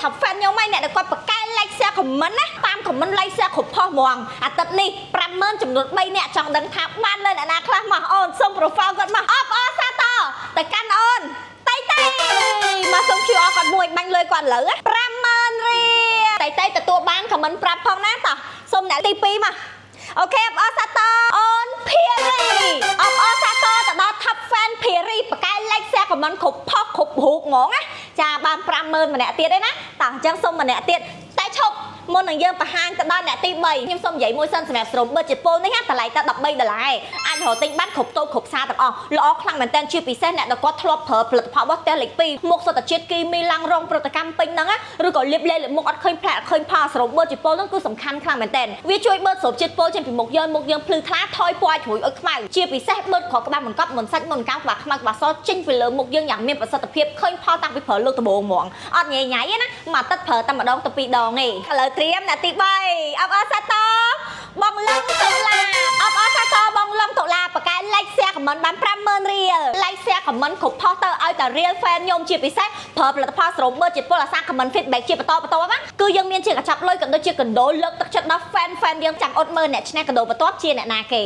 ថាហ្វេនខ្ញុំឯងអ្នកគាត់បកកែ like share comment ណាតាម comment like share គ្រប់ផុសហ្មងអាទិត្យនេះ 50000 ចំនួន 3 នាក់ចង់ដឹងថាបានលើអ្នកណាខ្លះមកអូនសុំ profile គាត់មកអបអសាទរទៅកាន់អូនតៃមកសុំ QR គាត់មួយបាញ់លុយគាត់ឥឡូវ 50000 រៀលតៃទទួលបាន comment ប្រាប់ផងណាតោះសុំអ្នកទី 2 មកអូខេអបអសាទរអូនភារីអបអសាទរទៅដល់ top fan ភារីបកកែ like share comment គ្រប់ផុសគ្រប់រូបហ្មងណាចាបាន 50000 ម្នាក់ទៀតឯណាតោះអញ្ចឹងសុំម្នាក់ទៀតតែឈប់មុននឹងយើងបង្ហាញទៅដល់អ្នកទី3ខ្ញុំសូមនិយាយមួយសិនសម្រាប់ស្រូបប៊ឺជប៉ុននេះតម្លៃតែ$13អាចរកទិញបានគ្រប់តូបគ្រប់សាទាំងអស់ល្អខ្លាំងមែនតើជាពិសេសអ្នកដែលគាត់ធ្លាប់ប្រើផលិតផលរបស់ផ្ទះលេខ2មុខសុទ្ធជាតិគីមីឡាំងរងប្រតិកម្មពេញហ្នឹងឬក៏លាបលេខមុខអត់ឃើញផ្លែអត់ឃើញផលស្រូបប៊ឺជប៉ុនហ្នឹងគឺសំខាន់ខ្លាំងមែនតើវាជួយបឺតស្រូបជាតិពុលចេញពីមុខយើងភ្លឺថ្លាថយពណ៌ជ្រួយឲ្យខ្មៅជាពិសេសបឺតក្រក្បាលបង្កប់មុនសាច់មុនកាំងក្បាលខ្មៅក្បាលសចេញពីលើមុខយើងយ៉ាងមានប្រសិទ្ធភាពឃើញផលតាំងពីប្រើលើកដំបូងហ្មងអត់ញ៉ៃណាមួយទឹកប្រើតែម្ដងទៅ2ដងទេឥឡូវត្រៀមអ្នកទី3អបអសាទរបងលឹងតុលាអបអសាទរបងលឹងតុលាបកកែ like share comment បាន 50000 រៀល like share comment គ្រប់ផុសទៅឲ្យតែ real fan ខ្ញុំជាពិសេសប្រើផលិតផលស្រូបប៊ឺជប៉ុនអាសា comment feedback ជាបន្តណាគឺយើងមានជាកញ្ចប់លុយក៏ដូចជាកណ្ដូលលើកទឹកចិត្តដល់ fan យើងចាំអត់មើលអ្នកឈ្នះកណ្ដូលបន្ទាប់ជាអ្នកណាគេ